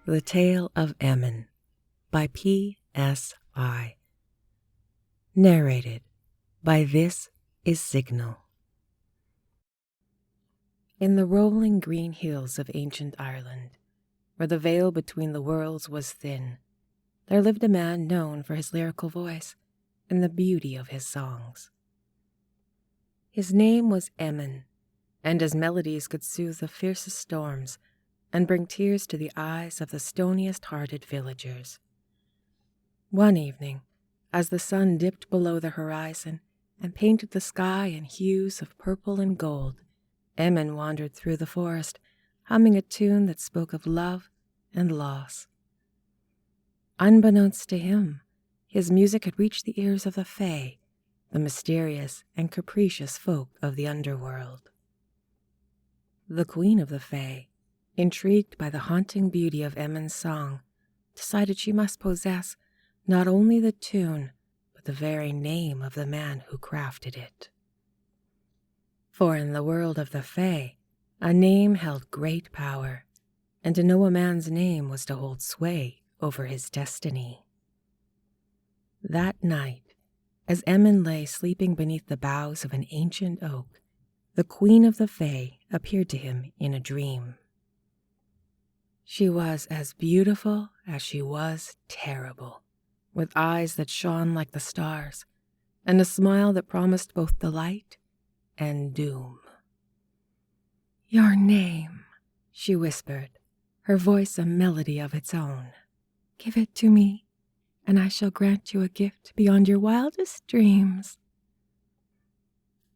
The Tale of Emmon by P.S.I. Narrated by This Is Signal. In the rolling green hills of ancient Ireland, where the veil between the worlds was thin, there lived a man known for his lyrical voice and the beauty of his songs. His name was Emmon, and his melodies could soothe the fiercest storms and bring tears to the eyes of the stoniest-hearted villagers. One evening, as the sun dipped below the horizon and painted the sky in hues of purple and gold, Emmon wandered through the forest, humming a tune that spoke of love and loss. Unbeknownst to him, his music had reached the ears of the Fae, the mysterious and capricious folk of the underworld. The Queen of the Fae, intrigued by the haunting beauty of Emmon's song, decided she must possess not only the tune, but the very name of the man who crafted it. For in the world of the Fae, a name held great power, and to know a man's name was to hold sway over his destiny. That night, as Emmon lay sleeping beneath the boughs of an ancient oak, the Queen of the Fae appeared to him in a dream. She was as beautiful as she was terrible, with eyes that shone like the stars, and a smile that promised both delight and doom. "Your name," she whispered, her voice a melody of its own. "Give it to me, and I shall grant you a gift beyond your wildest dreams."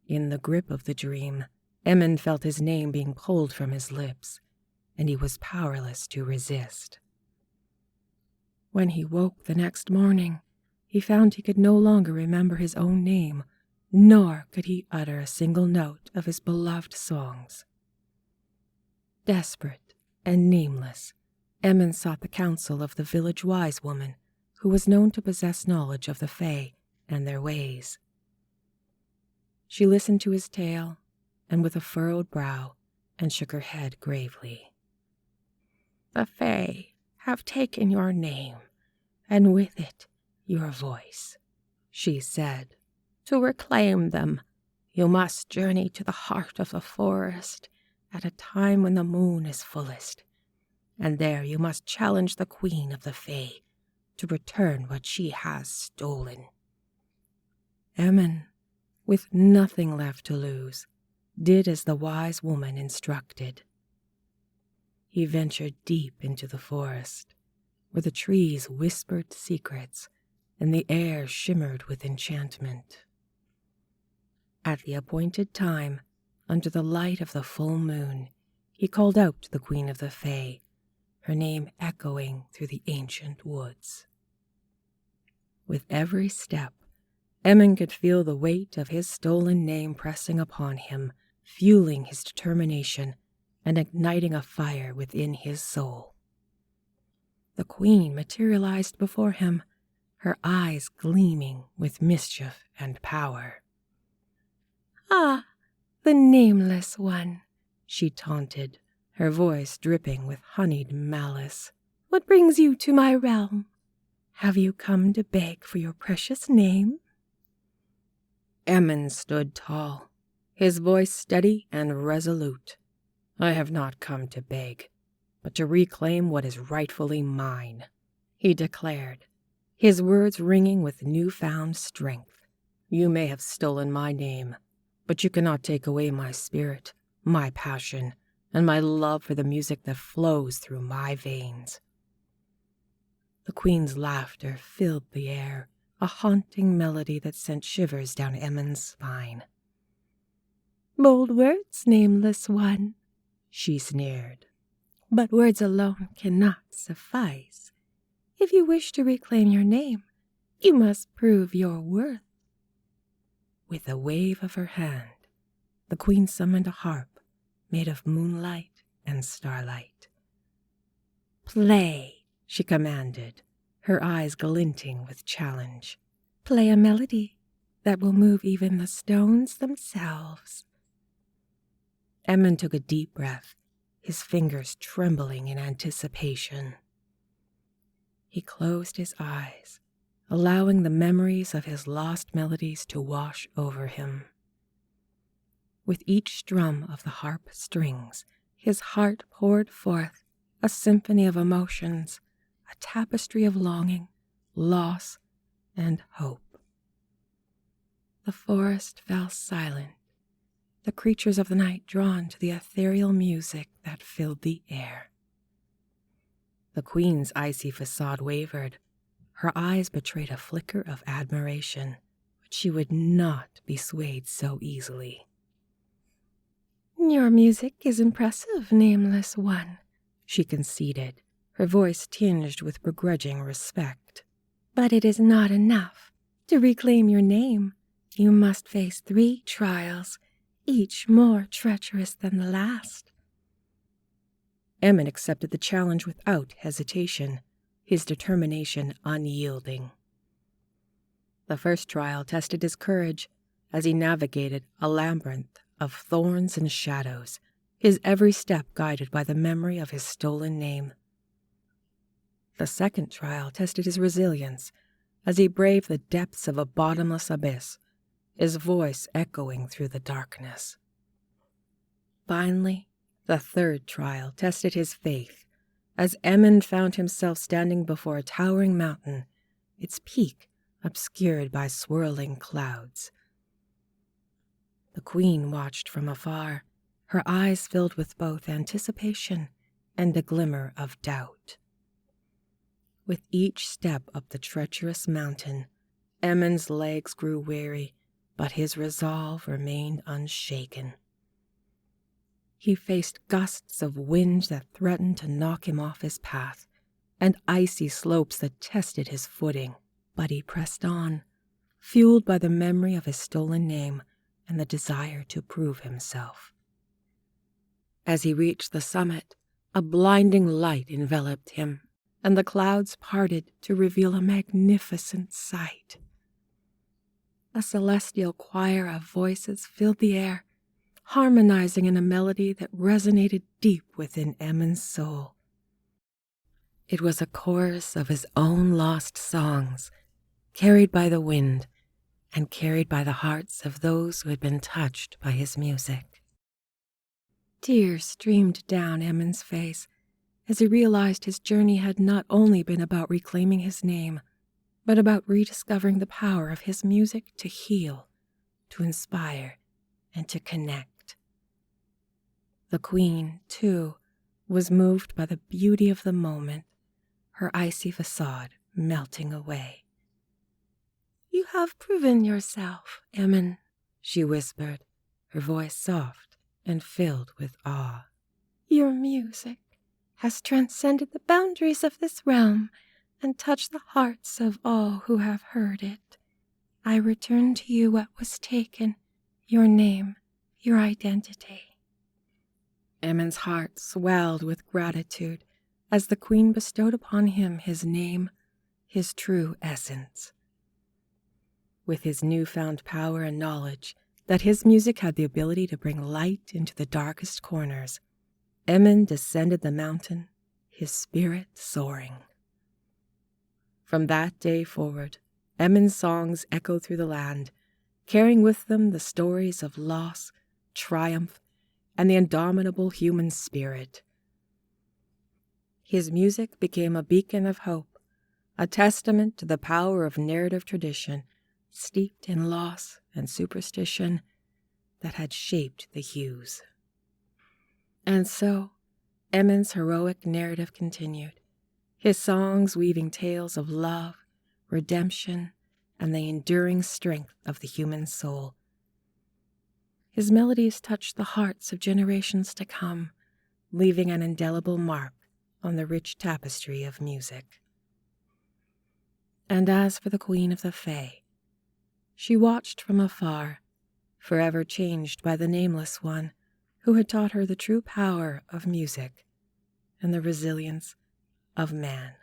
In the grip of the dream, Emmon felt his name being pulled from his lips, and he was powerless to resist. When he woke the next morning, he found he could no longer remember his own name, nor could he utter a single note of his beloved songs. Desperate and nameless, Emmon sought the counsel of the village wise woman, who was known to possess knowledge of the Fae and their ways. She listened to his tale, and with a furrowed brow, and shook her head gravely. "The Fae have taken your name, and with it your voice," she said. "To reclaim them, you must journey to the heart of the forest at a time when the moon is fullest, and there you must challenge the Queen of the Fae to return what she has stolen." Emmon, with nothing left to lose, did as the wise woman instructed. He ventured deep into the forest, where the trees whispered secrets and the air shimmered with enchantment. At the appointed time, under the light of the full moon, he called out to the Queen of the Fae, her name echoing through the ancient woods. With every step, Emmon could feel the weight of his stolen name pressing upon him, fueling his determination and igniting a fire within his soul. The Queen materialized before him, her eyes gleaming with mischief and power. "Ah, the nameless one," she taunted, her voice dripping with honeyed malice. "What brings you to my realm? Have you come to beg for your precious name?" Emmon stood tall, his voice steady and resolute. "I have not come to beg, but to reclaim what is rightfully mine," he declared, his words ringing with newfound strength. "You may have stolen my name, but you cannot take away my spirit, my passion, and my love for the music that flows through my veins." The Queen's laughter filled the air, a haunting melody that sent shivers down Emmon's spine. "Bold words, nameless one," she sneered. "But words alone cannot suffice. If you wish to reclaim your name, you must prove your worth." With a wave of her hand, the Queen summoned a harp made of moonlight and starlight. "Play," she commanded, her eyes glinting with challenge. "Play a melody that will move even the stones themselves." Emmon took a deep breath, his fingers trembling in anticipation. He closed his eyes, allowing the memories of his lost melodies to wash over him. With each strum of the harp strings, his heart poured forth a symphony of emotions, a tapestry of longing, loss, and hope. The forest fell silent, the creatures of the night drawn to the ethereal music that filled the air. The queen's icy facade wavered. Her eyes betrayed a flicker of admiration, but she would not be swayed so easily. "Your music is impressive, nameless one," she conceded, her voice tinged with begrudging respect. "But it is not enough. To reclaim your name, you must face 3 trials, each more treacherous than the last." Emmon accepted the challenge without hesitation, his determination unyielding. The first trial tested his courage as he navigated a labyrinth of thorns and shadows, his every step guided by the memory of his stolen name. The second trial tested his resilience as he braved the depths of a bottomless abyss, his voice echoing through the darkness. Finally, the third trial tested his faith as Emmon found himself standing before a towering mountain, its peak obscured by swirling clouds. The queen watched from afar, her eyes filled with both anticipation and a glimmer of doubt. With each step up the treacherous mountain, Emmon's legs grew weary, but his resolve remained unshaken. He faced gusts of wind that threatened to knock him off his path, and icy slopes that tested his footing, but he pressed on, fueled by the memory of his stolen name and the desire to prove himself. As he reached the summit, a blinding light enveloped him, and the clouds parted to reveal a magnificent sight. A celestial choir of voices filled the air, harmonizing in a melody that resonated deep within Emmon's soul. It was a chorus of his own lost songs, carried by the wind and carried by the hearts of those who had been touched by his music. Tears streamed down Emmon's face as he realized his journey had not only been about reclaiming his name, but about rediscovering the power of his music to heal, to inspire, and to connect. The queen, too, was moved by the beauty of the moment, her icy facade melting away. "You have proven yourself, Emmon," she whispered, her voice soft and filled with awe. "Your music has transcended the boundaries of this realm and touched the hearts of all who have heard it. I return to you what was taken, your name, your identity." Emmon's heart swelled with gratitude as the queen bestowed upon him his name, his true essence. With his newfound power and knowledge that his music had the ability to bring light into the darkest corners, Emmon descended the mountain, his spirit soaring. From that day forward, Emmon's songs echoed through the land, carrying with them the stories of loss, triumph, and the indomitable human spirit. His music became a beacon of hope, a testament to the power of narrative tradition steeped in loss and superstition that had shaped the hues. And so, Emmon's heroic narrative continued, his songs weaving tales of love, redemption, and the enduring strength of the human soul. His melodies touched the hearts of generations to come, leaving an indelible mark on the rich tapestry of music. And as for the Queen of the Fae, she watched from afar, forever changed by the nameless one who had taught her the true power of music and the resilience of man.